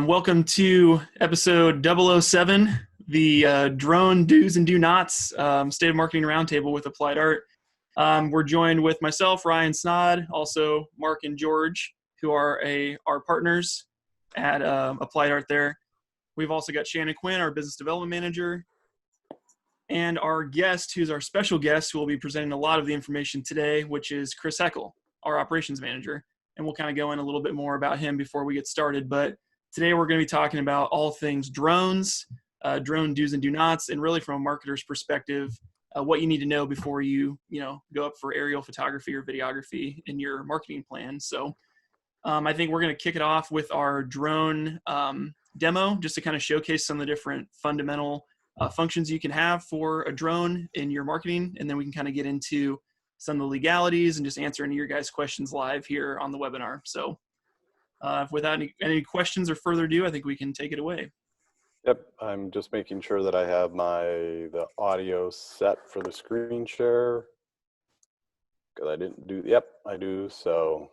Welcome to episode 007, the drone do's and do nots state of marketing roundtable with Applied Art. We're joined with myself, Ryan Snod, also Mark and George, who are our partners at Applied Art there. We've also got Shannon Quinn, our business development manager, and our guest, who's our special guest, who will be presenting a lot of the information today, which is Chris Heckel, our operations manager. And we'll kind of go in a little bit more about him before we get started. But today we're going to be talking about all things drones, drone do's and do nots, and really from a marketer's perspective, what you need to know before you go up for aerial photography or videography in your marketing plan. So I think we're going to kick it off with our drone demo, just to kind of showcase some of the different fundamental functions you can have for a drone in your marketing, and then we can kind of get into some of the legalities and just answer any of your guys' questions live here on the webinar. So without any questions or further ado, I think we can take it away. Yep, I'm just making sure that I have the audio set for the screen share, because I didn't do, yep, I do, so.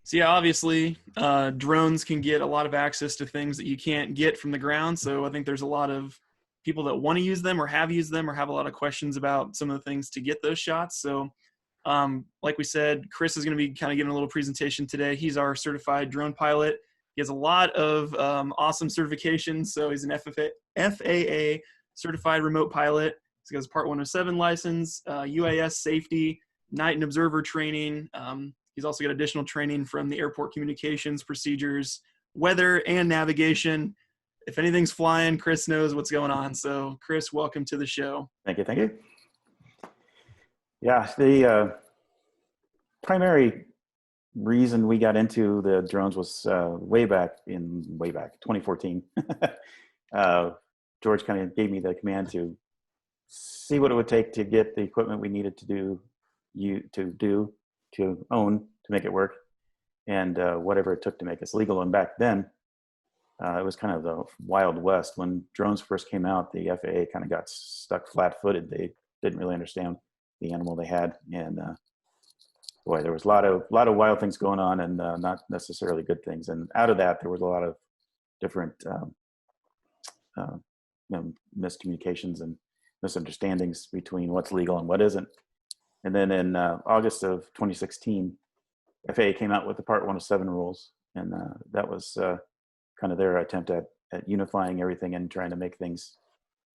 So yeah, obviously, drones can get a lot of access to things that you can't get from the ground. So I think there's a lot of people that want to use them or have used them or have a lot of questions about some of the things to get those shots. So like we said, Chris is going to be kind of giving a little presentation today. He's our certified drone pilot. He has a lot of awesome certifications. So he's an FAA certified remote pilot. He's got his Part 107 license, UAS safety, night and observer training. He's also got additional training from the airport communications procedures, weather, and navigation. If anything's flying, Chris knows what's going on. So Chris, welcome to the show. Thank you. Thank you. Yeah, the primary reason we got into the drones was way back 2014. George kind of gave me the command to see what it would take to get the equipment we needed to own to make it work, and whatever it took to make us legal. And back then, it was kind of the Wild West. When drones first came out, the FAA kind of got stuck flat-footed. They didn't really understand the animal they had, and boy, there was a lot of wild things going on, and not necessarily good things. And out of that, there was a lot of different miscommunications and misunderstandings between what's legal and what isn't. And then in August of 2016, FAA came out with the Part 107 rules, and that was kind of their attempt at unifying everything and trying to make things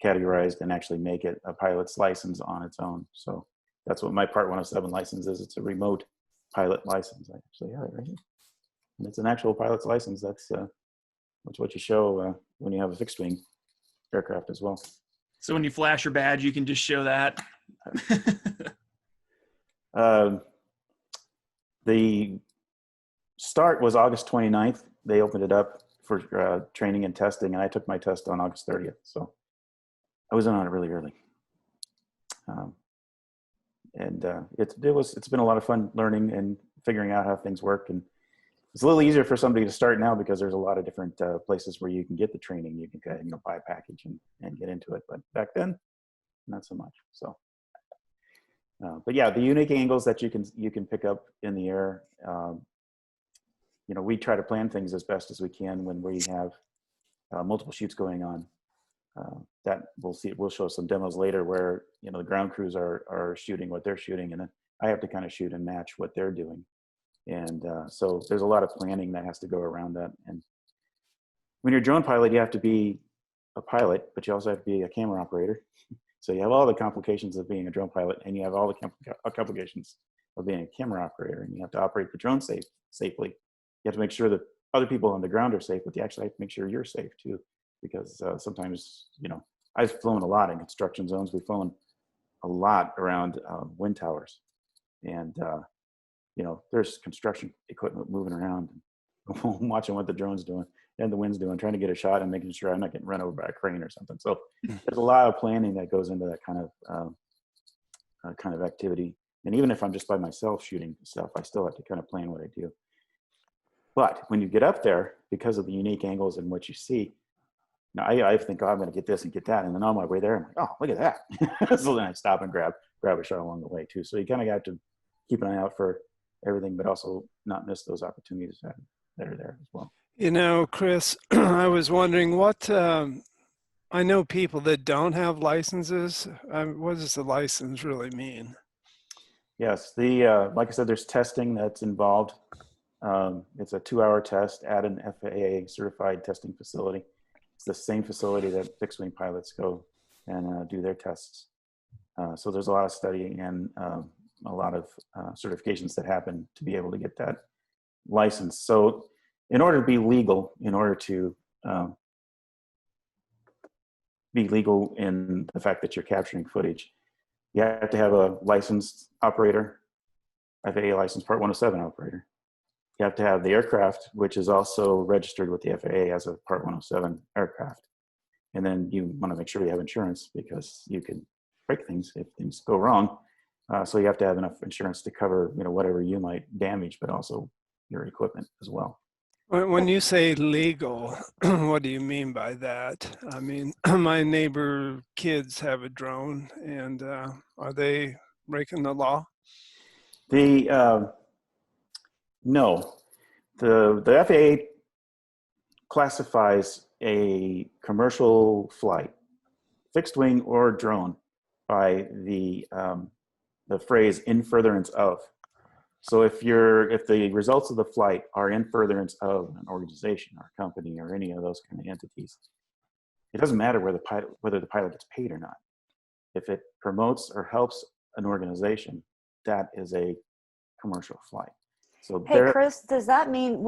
categorized and actually make it a pilot's license on its own. So that's what my Part 107 license is. It's a remote pilot license. I actually have it right here. And it's an actual pilot's license. That's what you show when you have a fixed wing aircraft as well. So when you flash your badge, you can just show that. The start was August 29th. They opened it up for training and testing, and I took my test on August 30th. So I was in on it really early. It's been a lot of fun learning and figuring out how things work. And it's a little easier for somebody to start now because there's a lot of different places where you can get the training. You can buy a package and get into it. But back then, not so much. So, but yeah, the unique angles that you can pick up in the air. We try to plan things as best as we can when we have multiple shoots going on. That we'll show some demos later where the ground crews are shooting what they're shooting, and then I have to kind of shoot and match what they're doing. And so there's a lot of planning that has to go around that. And when you're a drone pilot, you have to be a pilot, but you also have to be a camera operator. So you have all the complications of being a drone pilot, and you have all the complications of being a camera operator, and you have to operate the drone safely. You have to make sure that other people on the ground are safe, but you actually have to make sure you're safe too, because sometimes, I've flown a lot in construction zones. We've flown a lot around wind towers, and there's construction equipment moving around, watching what the drone's doing and the wind's doing, trying to get a shot and making sure I'm not getting run over by a crane or something. So there's a lot of planning that goes into that kind of activity. And even if I'm just by myself shooting stuff, I still have to kind of plan what I do. But when you get up there, because of the unique angles in what you see, I think, I'm going to get this and get that. And then on my way there, I'm like, oh, look at that. So then I stop and grab a shot along the way too. So you kind of have to keep an eye out for everything, but also not miss those opportunities that are there as well. Chris, I was wondering I know people that don't have licenses. What does the license really mean? Yes, like I said, there's testing that's involved. It's a 2-hour test at an FAA certified testing facility. It's the same facility that fixed wing pilots go and do their tests. So there's a lot of studying and a lot of certifications that happen to be able to get that license. So in order to be legal, in the fact that you're capturing footage, you have to have a licensed operator, FAA licensed Part 107 operator. You have to have the aircraft, which is also registered with the FAA as a Part 107 aircraft. And then you want to make sure you have insurance because you can break things if things go wrong. So you have to have enough insurance to cover, whatever you might damage, but also your equipment as well. When you say legal, what do you mean by that? I mean, my neighbor kids have a drone, and are they breaking the law? No, the FAA classifies a commercial flight, fixed wing or drone, by the phrase "in furtherance of." So if the results of the flight are in furtherance of an organization or a company or any of those kind of entities, it doesn't matter whether the pilot gets paid or not. If it promotes or helps an organization, that is a commercial flight. So hey, Chris, does that mean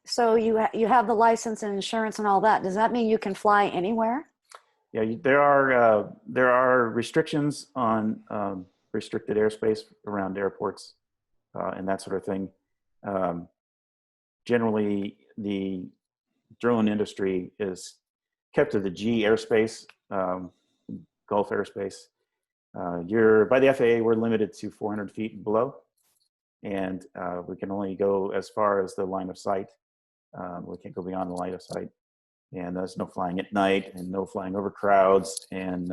so you have the license and insurance and all that, does that mean you can fly anywhere? Yeah, there are restrictions on restricted airspace around airports and that sort of thing. Generally, the drone industry is kept to the G airspace, Gulf airspace. By the FAA, we're limited to 400 feet and below, and we can only go as far as the line of sight. We can't go beyond the line of sight, and there's no flying at night and no flying over crowds. And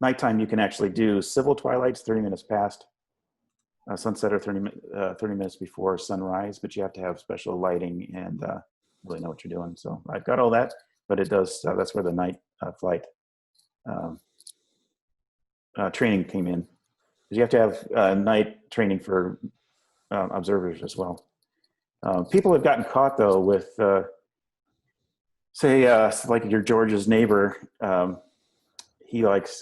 nighttime, you can actually do civil twilights 30 minutes past sunset or 30 minutes before sunrise, but you have to have special lighting and really know what you're doing. So I've got all that. but it does. That's where the night flight training came in. Because you have to have night training for observers as well. People have gotten caught though with, say, like your George's neighbor. He likes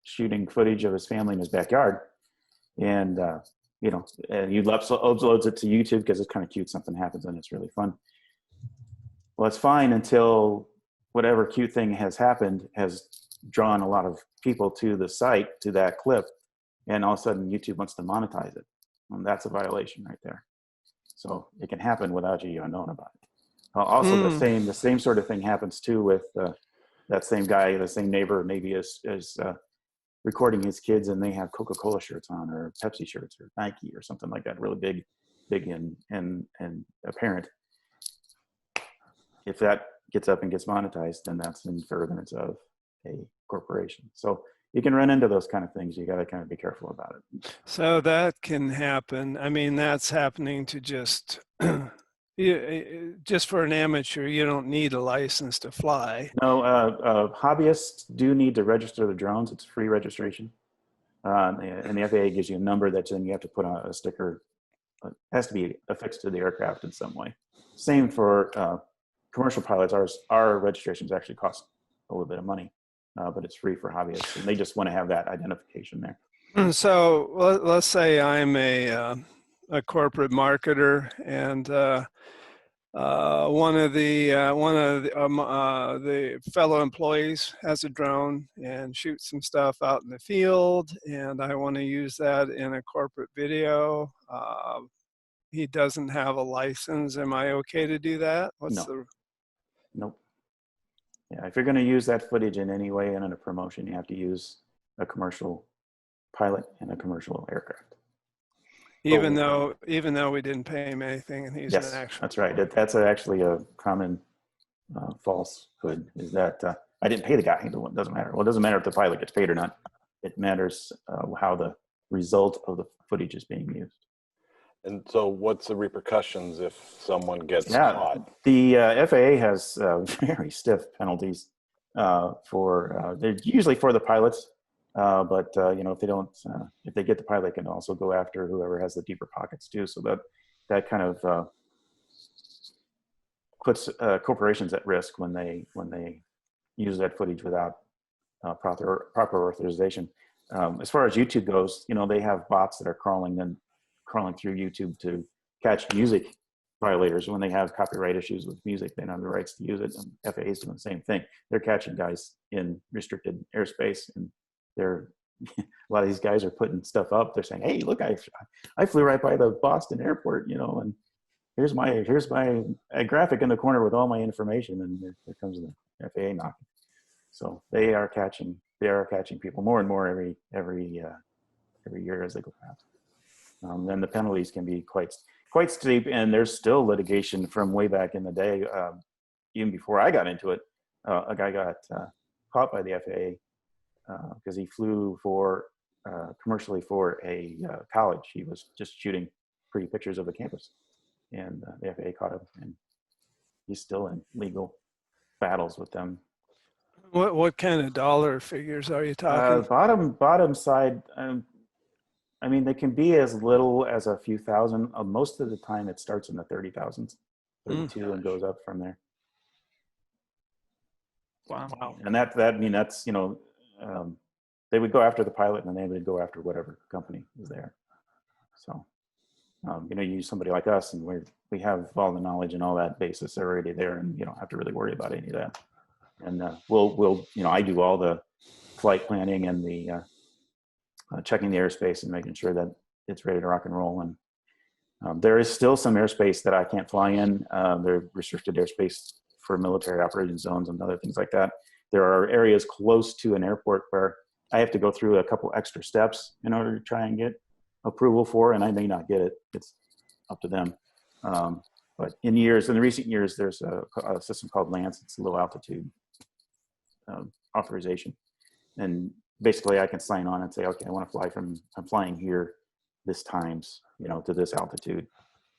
shooting footage of his family in his backyard, and you know, and he uploads it to YouTube because it's kind of cute. Something happens and it's really fun. Well, it's fine until whatever cute thing has happened has drawn a lot of people to the site, to that clip, and all of a sudden YouTube wants to monetize it. And that's a violation right there. So it can happen without you even knowing about it. Also, the same sort of thing happens too with that same guy, the same neighbor, maybe is recording his kids and they have Coca-Cola shirts on, or Pepsi shirts, or Nike, or something like that, really big and apparent. If that gets up and gets monetized, then that's in furtherance of a corporation. So you can run into those kind of things. You got to kind of be careful about it. So that can happen. I mean, that's happening to just just for an amateur. You don't need a license to fly. No, hobbyists do need to register their drones. It's free registration. And the FAA gives you a number that then you have to put on a sticker. It has to be affixed to the aircraft in some way. Same for commercial pilots. Our registrations actually cost a little bit of money, but it's free for hobbyists, and they just want to have that identification there. So let's say I'm a corporate marketer, and one of the fellow employees has a drone and shoots some stuff out in the field, and I want to use that in a corporate video. He doesn't have a license. Am I okay to do that? Nope. Yeah, if you're going to use that footage in any way and in a promotion, you have to use a commercial pilot and a commercial aircraft. Even though we didn't pay him anything, and he's yes, an actual. That's right. That's actually a common falsehood, is that I didn't pay the guy. It doesn't matter. Well, it doesn't matter if the pilot gets paid or not. It matters how the result of the footage is being used. And so what's the repercussions if someone gets caught? The FAA has very stiff penalties they're usually for the pilots, but you know, if they get the pilot, they can also go after whoever has the deeper pockets too. So that kind of puts corporations at risk when they use that footage without proper authorization. As far as YouTube goes, you know, they have bots that are crawling through YouTube to catch music violators. When they have copyright issues with music, they don't have the rights to use it. And FAA is doing the same thing. They're catching guys in restricted airspace, and a lot of these guys are putting stuff up. They're saying, "Hey, look, I flew right by the Boston airport, you know, and here's my graphic in the corner with all my information." And there comes the FAA knocking. So they are catching people more and more every year as they go past. Then the penalties can be quite steep, and there's still litigation from way back in the day. Even before I got into it, a guy got caught by the FAA because he flew commercially for a college. He was just shooting pretty pictures of the campus, and the FAA caught him, and he's still in legal battles with them. What kind of dollar figures are you talking? Bottom side. I mean, they can be as little as a few thousand. Most of the time, it starts in the 30,000s, 32, and goes up from there. Wow. And that's, you know, they would go after the pilot, and then they would go after whatever company is there. So, you know, you use somebody like us, and we have all the knowledge and all that basis already there, and you don't have to really worry about any of that. And we'll, you know, I do all the flight planning and the checking the airspace and making sure that it's ready to rock and roll. And there is still some airspace that I can't fly in. They're restricted airspace for military operating zones and other things like that. There are areas close to an airport where I have to go through a couple extra steps in order to try and get approval for, and I may not get it. It's up to them. But in the recent years, there's a system called LANCE. It's low altitude authorization. And basically I can sign on and say, okay, I'm flying here this times, you know, to this altitude.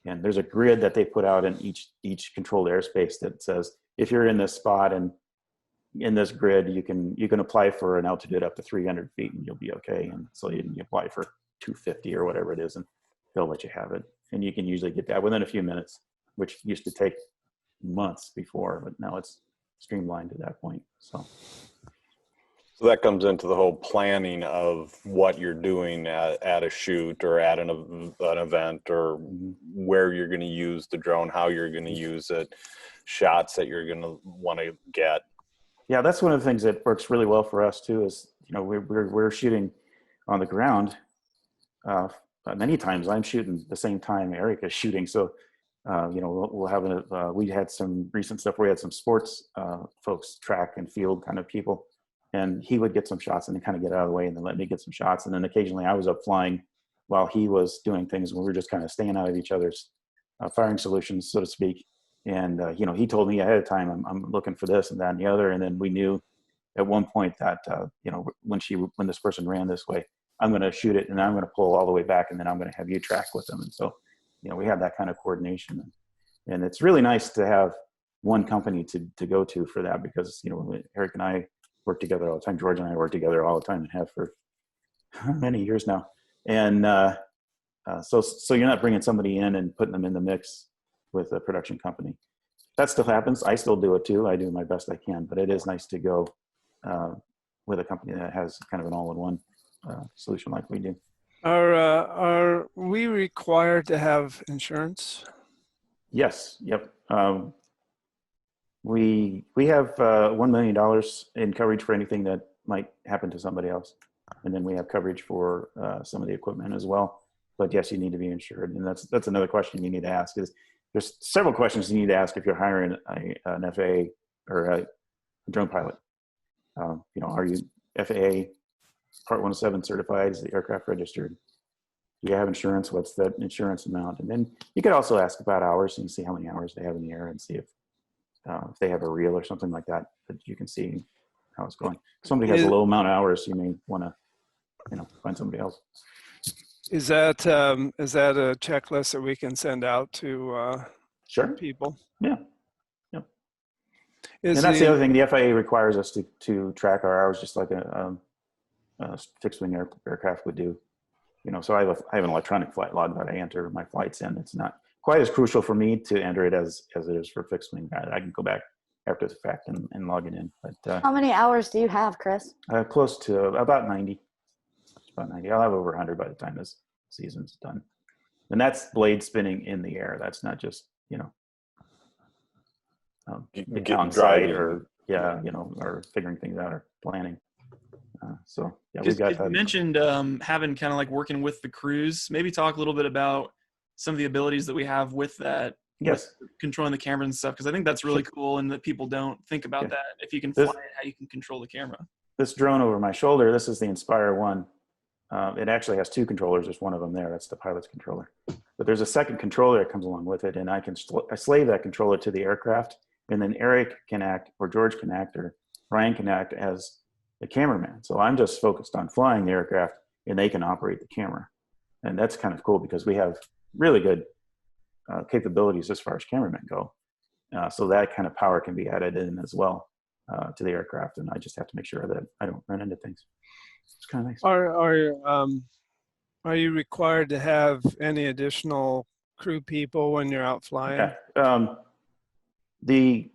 And there's a grid that they put out in each controlled airspace that says, if you're in this spot and in this grid, you can apply for an altitude up to 300 feet and you'll be okay. And so you apply for 250 or whatever it is, and they'll let you have it. And you can usually get that within a few minutes, which used to take months before, but now it's streamlined to that point. So that comes into the whole planning of what you're doing at a shoot or at an event, or where you're going to use the drone, how you're going to use it, shots that you're going to want to get. Yeah, that's one of the things that works really well for us too. Is we're shooting on the ground. Many times I'm shooting the same time Eric is shooting, so we'll have we had some recent stuff where we had some sports folks, track and field kind of people, and he would get some shots and then kind of get out of the way and then let me get some shots, and then occasionally I was up flying while he was doing things when we were just kind of staying out of each other's firing solutions, so to speak. And he told me ahead of time, I'm looking for this and that and the other, and then we knew at one point that when this person ran this way, I'm going to shoot it and I'm going to pull all the way back, and then I'm going to have you track with them. And so we have that kind of coordination, and it's really nice to have one company to go to for that, because Eric and I work together all the time. George and I work together all the time and have for many years now. And so you're not bringing somebody in and putting them in the mix with a production company. That still happens. I still do it too. I do my best I can, but it is nice to go with a company that has kind of an all-in-one solution like we do. Are we required to have insurance? Yes. Yep. We have $1 million in coverage for anything that might happen to somebody else, and then we have coverage for some of the equipment as well. But yes, you need to be insured, and that's another question you need to ask. Is there's several questions you need to ask if you're hiring an FAA or a drone pilot. Are you FAA Part 107 certified? Is the aircraft registered? Do you have insurance? What's that insurance amount? And then you could also ask about hours and see how many hours they have in the air, and see if they have a reel or something like that you can see how it's going. If somebody has a low amount of hours, you may want to find somebody else. Is that a checklist that we can send out to Sure. people? Yeah. Yep. And that's the other thing. The FAA requires us to track our hours, just like a fixed wing aircraft would do. So I have an electronic flight log that I enter my flights in. It's not quite as crucial for me to enter it as it is for fixed wing. I can go back after the fact and log it in. But how many hours do you have, Chris? Close to about 90. About 90. I'll have over 100 by the time this season's done. And that's blade spinning in the air. That's not just, on site or figuring things out or planning. We've got that. You mentioned having kind of like working with the crews. Maybe talk a little bit about some of the abilities that we have with that. Yes. With controlling the camera and stuff, because I think that's really cool, and that people don't think about that. If you can fly it, how you can control the camera. This drone over my shoulder, this is the Inspire 1. It actually has two controllers. There's one of them there. That's the pilot's controller. But there's a second controller that comes along with it, and I slave that controller to the aircraft, and then Eric can act, or George can act, or Ryan can act as the cameraman. So I'm just focused on flying the aircraft, and they can operate the camera. And that's kind of cool because we have really good capabilities as far as cameramen go. So that kind of power can be added in as well to the aircraft, and I just have to make sure that I don't run into things. It's kind of nice. Are you required to have any additional crew people when you're out flying? Yeah. The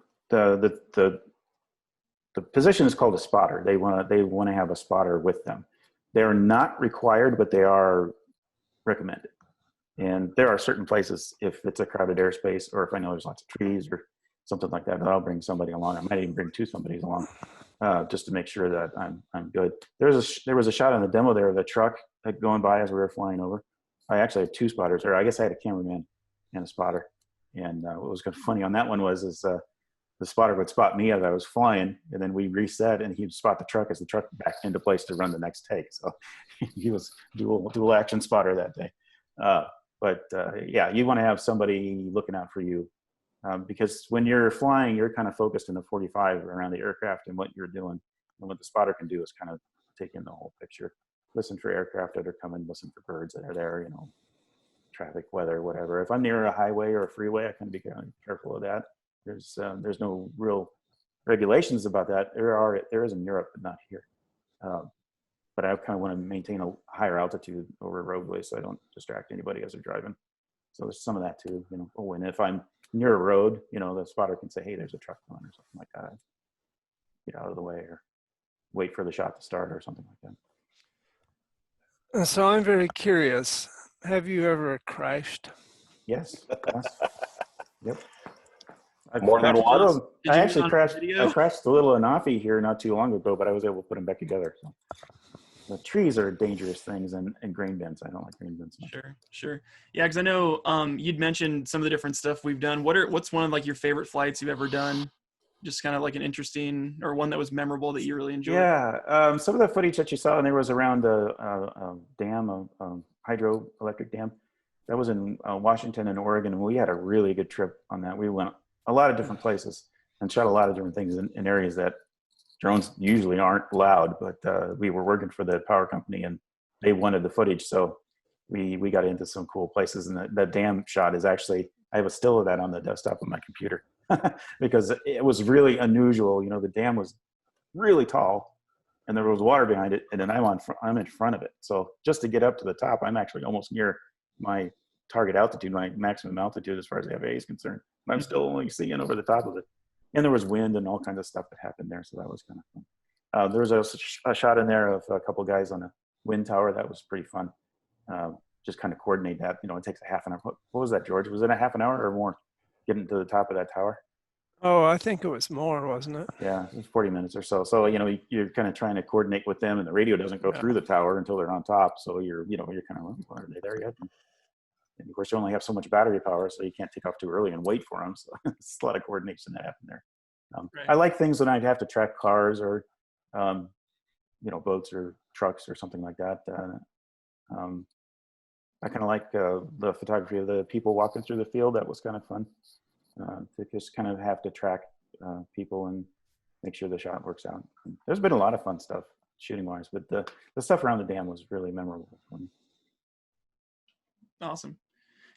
position is called a spotter. They want to have a spotter with them. They're not required, but they are recommended. And there are certain places, if it's a crowded airspace, or if I know there's lots of trees or something like that, I'll bring somebody along. I might even bring two somebodies along, just to make sure that I'm good. There was a shot on the demo there of the truck going by as we were flying over. I actually had two spotters, or I guess I had a cameraman and a spotter. And what was kind of funny on that one was the spotter would spot me as I was flying, and then we reset, and he'd spot the truck as the truck backed into place to run the next take. So he was dual action spotter that day. You want to have somebody looking out for you, because when you're flying, you're kind of focused in the 45 around the aircraft and what you're doing. And what the spotter can do is kind of take in the whole picture, listen for aircraft that are coming, listen for birds that are there, traffic, weather, whatever. If I'm near a highway or a freeway, I kind of be careful of that. There's no real regulations about that. There is in Europe, but not here. But I kind of want to maintain a higher altitude over roadways so I don't distract anybody as they're driving. So there's some of that too, you know. Oh, and if I'm near a road, you know, the spotter can say, hey, there's a truck coming or something like that. Get out of the way or wait for the shot to start or something like that. So I'm very curious. Have you ever crashed? Yes. Yep. More than once? I actually crashed. I crashed the little Anafi here not too long ago, but I was able to put them back together. So. The trees are dangerous things, and grain bins. I don't like grain bins much. Sure. Yeah, because I know you'd mentioned some of the different stuff we've done. What's one of like your favorite flights you've ever done? Just kind of like an interesting or one that was memorable that you really enjoyed. Yeah, some of the footage that you saw, and there was around a dam, a hydroelectric dam. That was in Washington and Oregon, and we had a really good trip on that. We went a lot of different places and shot a lot of different things in areas that drones usually aren't allowed, but we were working for the power company and they wanted the footage. So we got into some cool places, and that dam shot is actually, I have a still of that on the desktop of my computer because it was really unusual. You know, the dam was really tall and there was water behind it, and then I'm in front of it. So just to get up to the top, I'm actually almost near my target altitude, my maximum altitude as far as the FAA is concerned. I'm still only seeing over the top of it. And there was wind and all kinds of stuff that happened there. So that was kind of fun. There was a shot in there of a couple of guys on a wind tower. That was pretty fun. Just kind of coordinate that. You know, it takes a half an hour. What was that, George? Was it a half an hour or more getting to the top of that tower? Oh, I think it was more, wasn't it? Yeah, it was 40 minutes or so. So, you know, you're kind of trying to coordinate with them, and the radio doesn't go through the tower until they're on top. So you're kind of, well, are they there yet? And of course, you only have so much battery power, so you can't take off too early and wait for them. So it's a lot of coordination that happened there. Right. I like things when I'd have to track cars or, you know, boats or trucks or something like that. I kind of like the photography of the people walking through the field. That was kind of fun to just kind of have to track people and make sure the shot works out. And there's been a lot of fun stuff shooting wise, but the stuff around the dam was really memorable for me. Awesome.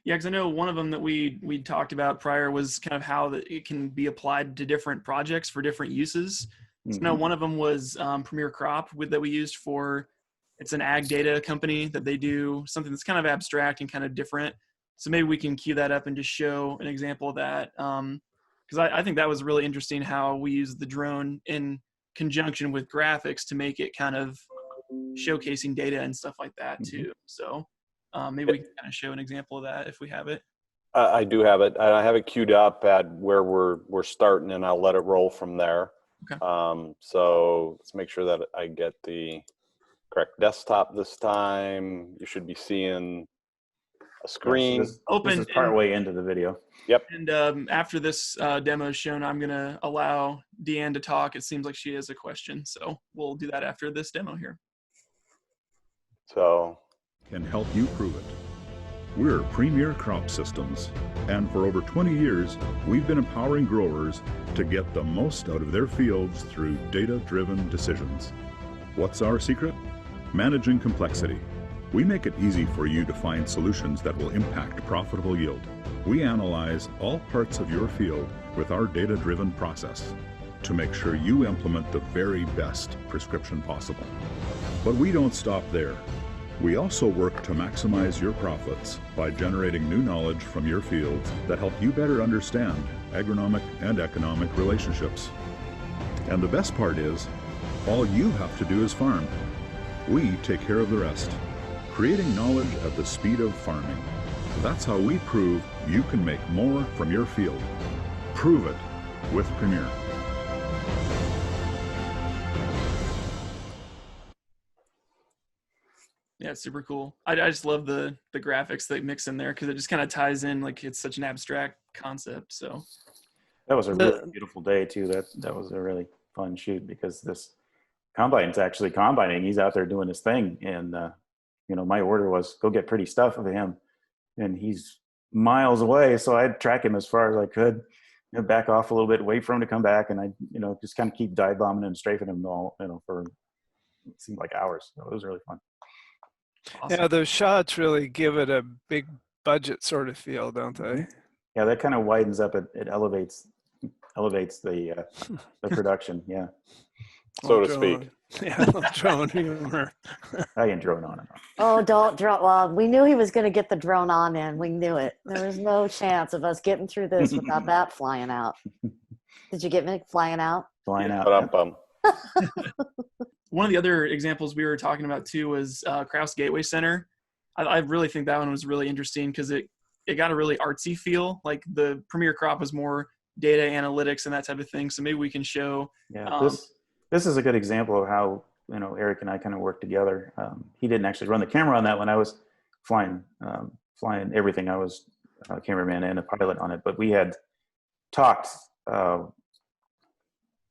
Yeah, because I know one of them that we talked about prior was kind of how it can be applied to different projects for different uses. So now one of them was Premier Crop that we used for, it's an ag data company that they do something that's kind of abstract and kind of different. So maybe we can cue that up and just show an example of that. Because I think that was really interesting how we use the drone in conjunction with graphics to make it kind of showcasing data and stuff like that too. So maybe we can kind of show an example of that if we have it. I do have it. I have it queued up at where we're starting, and I'll let it roll from there. Okay. So let's make sure that I get the correct desktop this time. You should be seeing a screen. Yes, this is part way into the video. Yep. And after this demo is shown, I'm going to allow Deanne to talk. It seems like she has a question, so we'll do that after this demo here. So can help you prove it. We're Premier Crop Systems, and for over 20 years, we've been empowering growers to get the most out of their fields through data-driven decisions. What's our secret? Managing complexity. We make it easy for you to find solutions that will impact profitable yield. We analyze all parts of your field with our data-driven process to make sure you implement the very best prescription possible. But we don't stop there. We also work to maximize your profits by generating new knowledge from your fields that help you better understand agronomic and economic relationships. And the best part is, all you have to do is farm. We take care of the rest, creating knowledge at the speed of farming. That's how we prove you can make more from your field. Prove it with Premier. Yeah, it's super cool. I just love the graphics that mix in there because it just kind of ties in, like it's such an abstract concept. So that was a really beautiful day too. That was a really fun shoot because this combine's actually combining. He's out there doing his thing, and you know, my order was go get pretty stuff of him, and he's miles away, so I'd track him as far as I could, you know, back off a little bit, wait for him to come back, and I, you know, just kind of keep dive bombing and strafing him all, you know, for it seemed like hours. So it was really fun. Awesome. Yeah, those shots really give it a big budget sort of feel, don't they? Yeah, that kind of widens up. It elevates elevates the production. Yeah, So to Drone. speak. Yeah, little drone humor. I can drone on and on. Oh, don't drone. Well, we knew he was going to get the drone on in. We knew it. There was no chance of us getting through this without that flying out. Did you get me flying out? Flying out. Ba-dum-bum. One of the other examples we were talking about too was Kraft's Gateway Center. I really think that one was really interesting because it got a really artsy feel. Like the Premier Crop was more data analytics and that type of thing. So maybe we can show. Yeah, this is a good example of how, you know, Eric and I kind of worked together. He didn't actually run the camera on that when I was flying everything. I was a cameraman and a pilot on it, but we had talked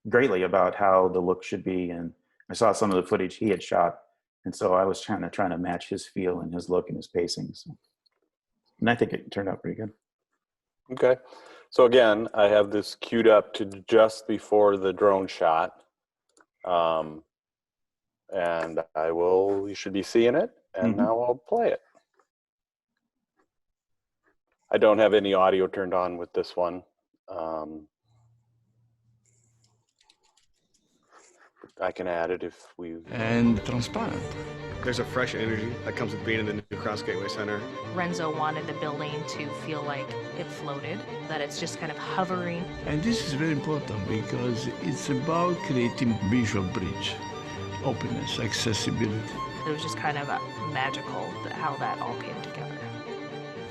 greatly about how the look should be, and I saw some of the footage he had shot, and so I was trying to match his feel and his look and his pacing. So, and I think it turned out pretty good. Okay. So again, I have this queued up to just before the drone shot. And you should be seeing it, and now I'll play it. I don't have any audio turned on with this one. I can add it if we... And transparent. There's a fresh energy that comes with being in the new Kraft Gateway Center. Renzo wanted the building to feel like it floated, that it's just kind of hovering. And this is very important because it's about creating visual bridge, openness, accessibility. It was just kind of magical how that all came together.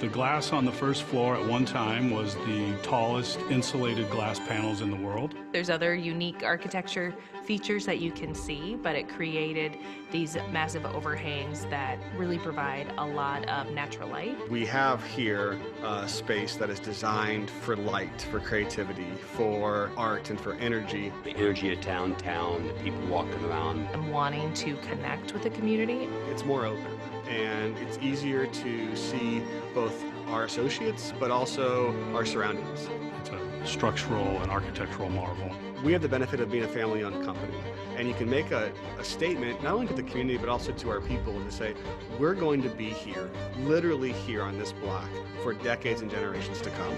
The glass on the first floor at one time was the tallest insulated glass panels in the world. There's other unique architecture features that you can see, but it created these massive overhangs that really provide a lot of natural light. We have here a space that is designed for light, for creativity, for art, and for energy. The energy of downtown, the people walking around. I'm wanting to connect with the community. It's more open, and it's easier to see both our associates, but also our surroundings. It's a structural and architectural marvel. We have the benefit of being a family-owned company, and you can make a statement not only to the community but also to our people to say, we're going to be here, literally here on this block, for decades and generations to come.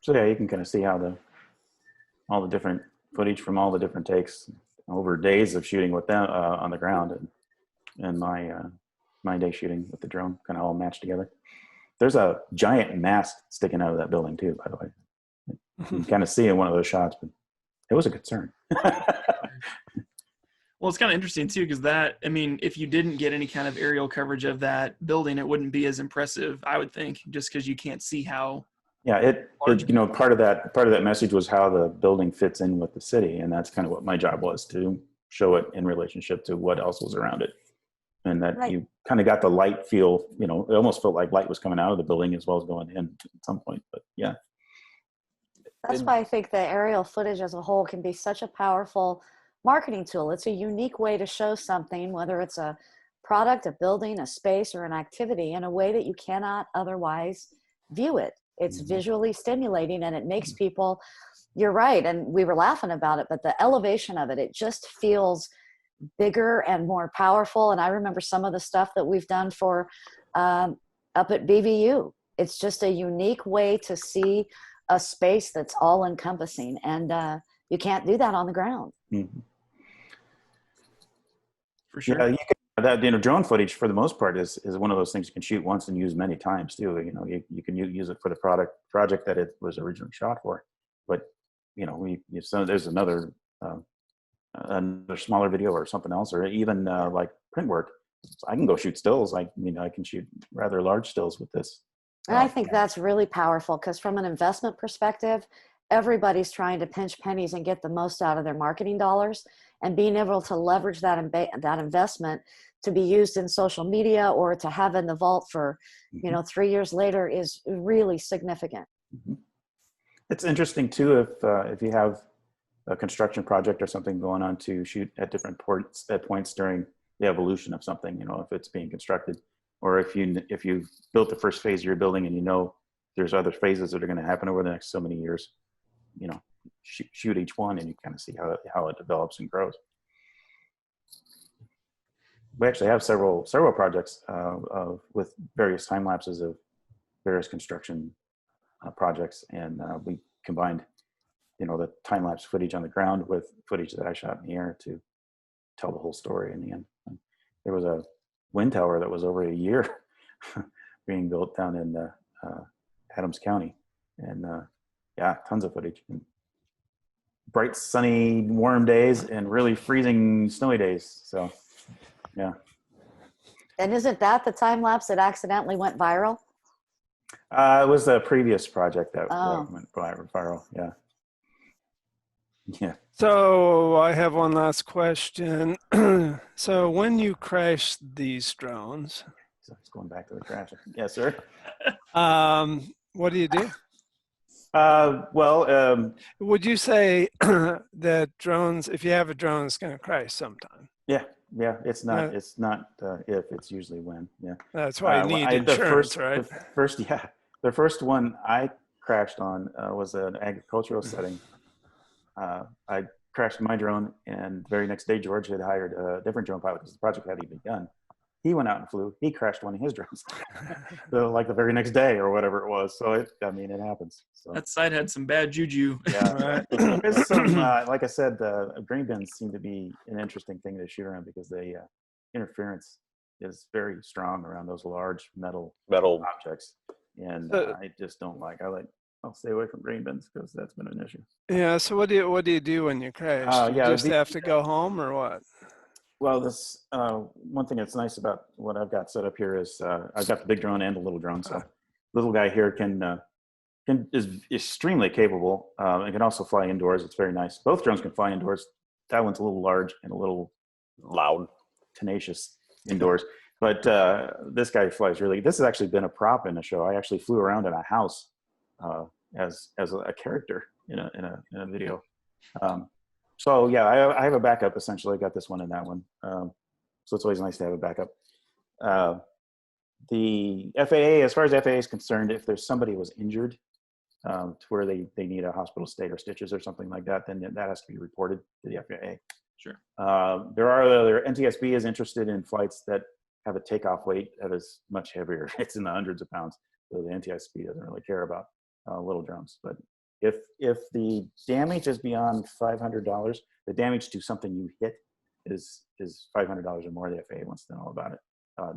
So yeah, you can kind of see how all the different footage from all the different takes over days of shooting with them on the ground, and my day shooting with the drone kind of all matched together. There's a giant mast sticking out of that building too, by the way. You can kind of see in one of those shots, but it was a concern. Well, it's kind of interesting too, because if you didn't get any kind of aerial coverage of that building, it wouldn't be as impressive, I would think, just because you can't see how. Yeah, part of that message was how the building fits in with the city, and that's kind of what my job was, to show it in relationship to what else was around it. And that right. You kind of got the light feel, it almost felt like light was coming out of the building as well as going in at some point, but yeah. That's why I think the aerial footage as a whole can be such a powerful marketing tool. It's a unique way to show something, whether it's a product, a building, a space, or an activity, in a way that you cannot otherwise view it. It's visually stimulating, and it makes people, you're right, and we were laughing about it, but the elevation of it just feels bigger and more powerful. And I remember some of the stuff that we've done for up at BVU. It's just a unique way to see a space that's all encompassing, and you can't do that on the ground. Mm-hmm. For sure. Yeah, that drone footage for the most part is one of those things you can shoot once and use many times too. You can use it for the project that it was originally shot for, but there's another smaller video or something else, or even like print work. I can go shoot stills. I can shoot rather large stills with this. And I think that's really powerful, because from an investment perspective, everybody's trying to pinch pennies and get the most out of their marketing dollars, and being able to leverage that investment to be used in social media or to have in the vault for 3 years later is really significant. Mm-hmm. It's interesting too if you have a construction project or something going on, to shoot at different points during the evolution of something, if it's being constructed, or if you built the first phase of your building and there's other phases that are going to happen over the next so many years, shoot each one, and you kind of see how it develops and grows. we actually have several projects with various time lapses of various construction projects, and we combined, the time lapse footage on the ground with footage that I shot in the air to tell the whole story in the end. And there was a wind tower that was over a year being built down in Adams County, and tons of footage. And bright, sunny, warm days and really freezing, snowy days. So, yeah. And isn't that the time lapse that accidentally went viral? It was a previous project that went viral. Yeah. Yeah. So I have one last question. So when you crash these drones, So it's going back to the crash. Yes, sir. what do you do? Would you say that drones, if you have a drone, it's going to crash sometime? Yeah. It's not. It's not if. It's usually when. Yeah. That's why you need insurance, right? The first one I crashed on was an agricultural setting. I crashed my drone, and the very next day, George had hired a different drone pilot because the project hadn't even begun. He went out and flew. He crashed one of his drones, so like the very next day or whatever it was. So it happens. So that site had some bad juju. Yeah, there's some. Like I said, green bins seem to be an interesting thing to shoot around because the interference is very strong around those large metal objects, and I just don't like. I'll stay away from green bins because that's been an issue. Yeah. So what do you do when you crash? You just have to go home, or what? Well, this one thing that's nice about what I've got set up here is I've got the big drone and the little drone. So little guy here is extremely capable and can also fly indoors. It's very nice. Both drones can fly indoors. That one's a little large and a little loud, tenacious indoors. But this guy flies really. This has actually been a prop in a show. I actually flew around in a house as a character in a video. So yeah, I have a backup essentially. I got this one and that one. So it's always nice to have a backup. The FAA, as far as FAA is concerned, if there's somebody who was injured to where they need a hospital stay or stitches or something like that, then that has to be reported to the FAA. Sure. NTSB is interested in flights that have a takeoff weight that is much heavier. It's in the hundreds of pounds. So the NTSB doesn't really care about little drones. But if the damage is beyond $500, the damage to something you hit is $500 or more. The FAA wants to know about it.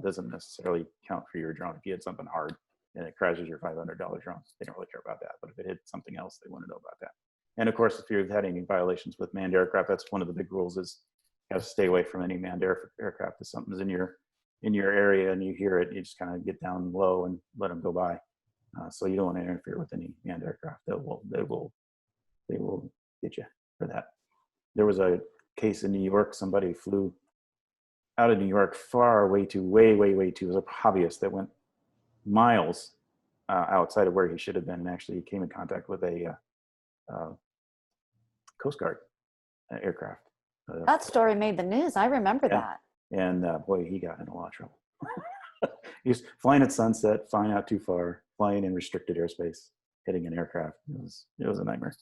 Doesn't necessarily count for your drone. If you hit something hard and it crashes your $500 drone, they don't really care about that. But if it hit something else, they want to know about that. And of course, if you've had any violations with manned aircraft, that's one of the big rules: is you have to stay away from any manned aircraft. If something's in your area and you hear it, you just kind of get down low and let them go by. So you don't want to interfere with any manned aircraft. They will get you for that. There was a case in New York. Somebody flew out of New York way too. It was a hobbyist that went miles outside of where he should have been, and actually came in contact with a Coast Guard aircraft. That story made the news. I remember that. And boy, he got in a lot of trouble. He was flying at sunset, flying out too far, flying in restricted airspace, hitting an aircraft. It was a nightmare.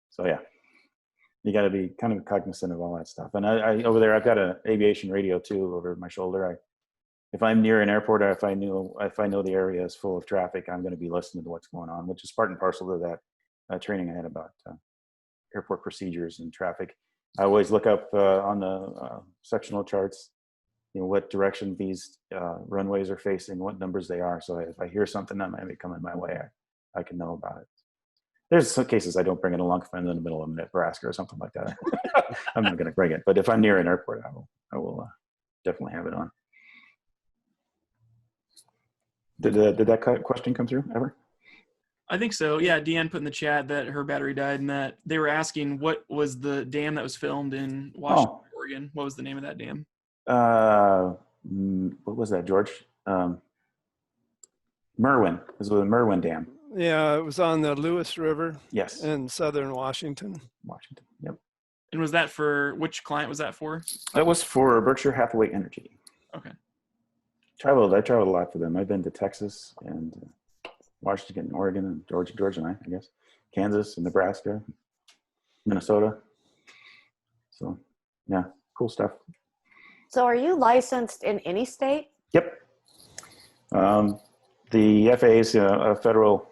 So yeah, you got to be kind of cognizant of all that stuff. And I over there, I've got an aviation radio too over my shoulder. If I'm near an airport, or if I know the area is full of traffic, I'm going to be listening to what's going on, which is part and parcel to that training I had about airport procedures and traffic. I always look up on the sectional charts, what direction these runways are facing, what numbers they are. So if I hear something that might be coming my way, I can know about it. There's some cases I don't bring it along if I'm in the middle of Nebraska or something like that. I'm not going to bring it. But if I'm near an airport, I will definitely have it on. Did that question come through ever? I think so. Yeah, Deanne put in the chat that her battery died, and that they were asking what was the dam that was filmed in Washington, Oregon. What was the name of that dam? What was that, George? Merwin. This was the Merwin Dam. Yeah, it was on the Lewis River. Yes. In southern Washington. Yep. And was that for, which client was that for? That was for Berkshire Hathaway Energy. Okay. I traveled a lot for them. I've been to Texas and Washington, Oregon, and Georgia, I guess, Kansas and Nebraska, Minnesota. So, yeah, cool stuff. So are you licensed in any state? Yep. The FAA is a federal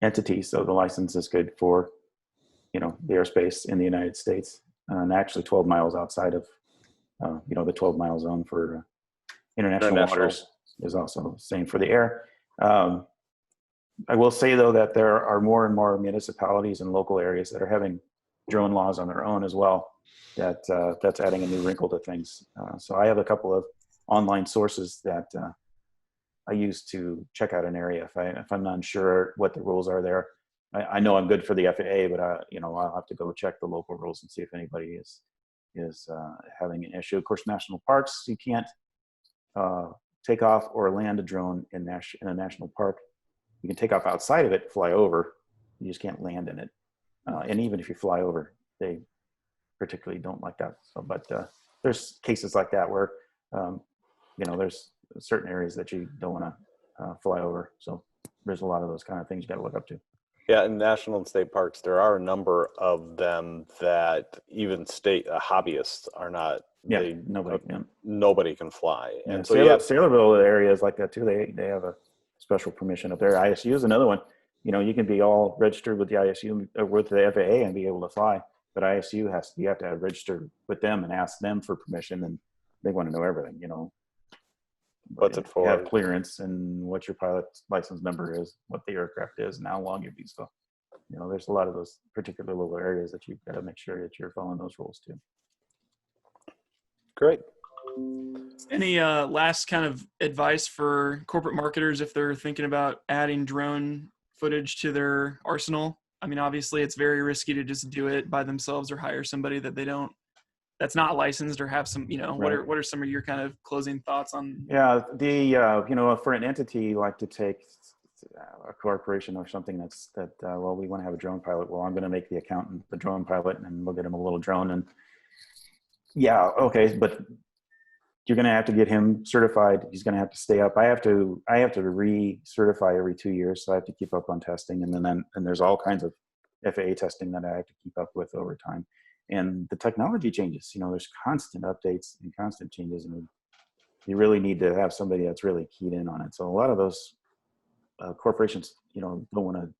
entity, so the license is good for, the airspace in the United States, and actually 12 miles outside of, the 12-mile zone for international waters is also the same for the air. I will say, though, that there are more and more municipalities and local areas that are having drone laws on their own as well. That's adding a new wrinkle to things. So I have a couple of online sources that I use to check out an area if I'm not sure what the rules are there. I know I'm good for the FAA, but I'll have to go check the local rules and see if anybody is having an issue. Of course, national parks, you can't take off or land a drone in a national park. You can take off outside of it, fly over. You just can't land in it. And even if you fly over, they particularly don't like that. So, but there's cases like that where, there's certain areas that you don't want to fly over. So there's a lot of those kind of things you got to look up to. Yeah, in national and state parks, there are a number of them that even state hobbyists are not. Yeah, nobody can fly. Yeah, and so Sailorville areas like that too. They have a special permission up there. ISU is another one. You can be all registered with the ISU or with the FAA and be able to fly, but ISU you have to have registered with them and ask them for permission, and they want to know everything. What's it for? You have clearance and what your pilot's license number is, what the aircraft is, and how long you've been. So, there's a lot of those particular little areas that you've got to make sure that you're following those rules too. Great. Any last kind of advice for corporate marketers if they're thinking about adding drone footage to their arsenal? I mean, obviously it's very risky to just do it by themselves or hire somebody that's not licensed or have some, Right. what are some of your kind of closing thoughts on? Yeah, for an entity like to take a corporation or something well, we want to have a drone pilot. Well, I'm going to make the accountant the drone pilot, and we'll get him a little drone. And yeah, okay, but you're going to have to get him certified. He's going to have to stay up. I have to re-certify every 2 years, so I have to keep up on testing. And then there's all kinds of FAA testing that I have to keep up with over time. And the technology changes. There's constant updates and constant changes, and you really need to have somebody that's really keyed in on it. So a lot of those corporations, don't want to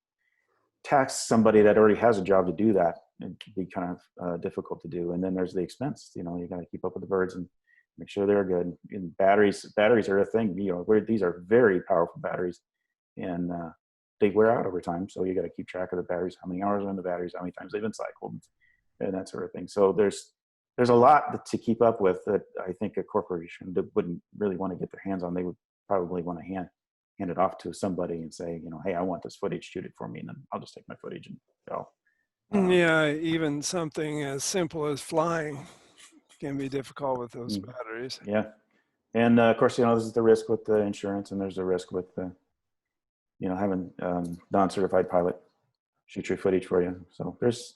tax somebody that already has a job to do that. It can be kind of difficult to do. And then there's the expense. You got to keep up with the birds and make sure they're good. And batteries are a thing. These are very powerful batteries, and they wear out over time. So you got to keep track of the batteries, how many hours are in the batteries, how many times they've been cycled, and that sort of thing. So there's a lot to keep up with that I think a corporation wouldn't really want to get their hands on. They would probably want to hand it off to somebody and say, hey, I want this footage, shoot it for me, and then I'll just take my footage and go. Yeah, even something as simple as flying can be difficult with those batteries. Yeah. And of course, there's the risk with the insurance, and there's a risk with having non-certified pilot shoot your footage for you. So there's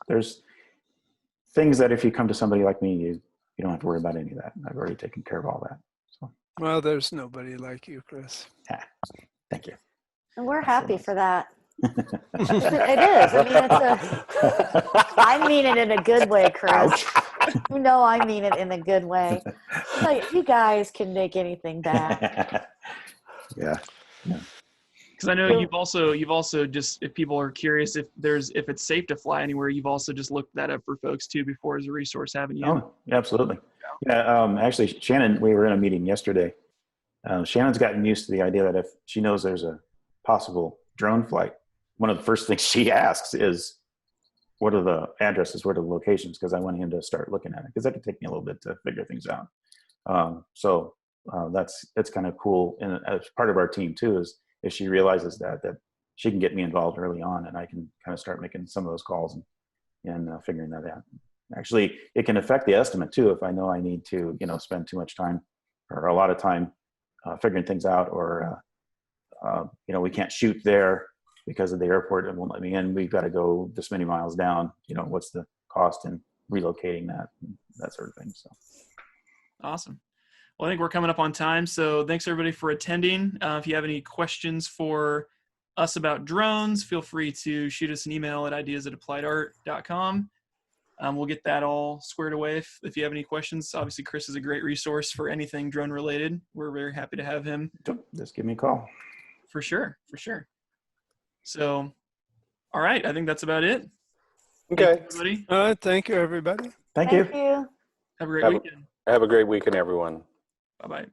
things that if you come to somebody like me, you don't have to worry about any of that. I've already taken care of all that. So. Well, there's nobody like you, Chris. Thank you. And we're happy for that. It is. I mean it in a good way, Chris. Ouch. I mean it in a good way. Like, you guys can make anything bad. Yeah. Because I know you've also just, if people are curious if it's safe to fly anywhere, you've also just looked that up for folks too before as a resource, haven't you? Oh, absolutely. Yeah. Actually, Shannon, we were in a meeting yesterday. Shannon's gotten used to the idea that if she knows there's a possible drone flight, one of the first things she asks is, what are the addresses? What are the locations? Because I want him to start looking at it, because that could take me a little bit to figure things out. So that's kind of cool. And as part of our team too, is if she realizes that she can get me involved early on, and I can kind of start making some of those calls and figuring that out. Actually, it can affect the estimate too if I know I need to spend too much time or a lot of time figuring things out, or we can't shoot there because of the airport and won't let me in. We've got to go this many miles down. What's the cost in relocating that sort of thing. So awesome. Well, I think we're coming up on time, so thanks everybody for attending. If you have any questions for us about drones, feel free to shoot us an email at ideas@appliedart.com. we'll get that all squared away. If you have any questions, obviously Chris is a great resource for anything drone related. We're very happy to have him. Just give me a call. For sure, for sure. So, all right, I think that's about it. Okay. Thank you, everybody. All right. Thank you, everybody. Thank you. Thank you. Have a great Have a- weekend. Have a great weekend, everyone. Bye-bye.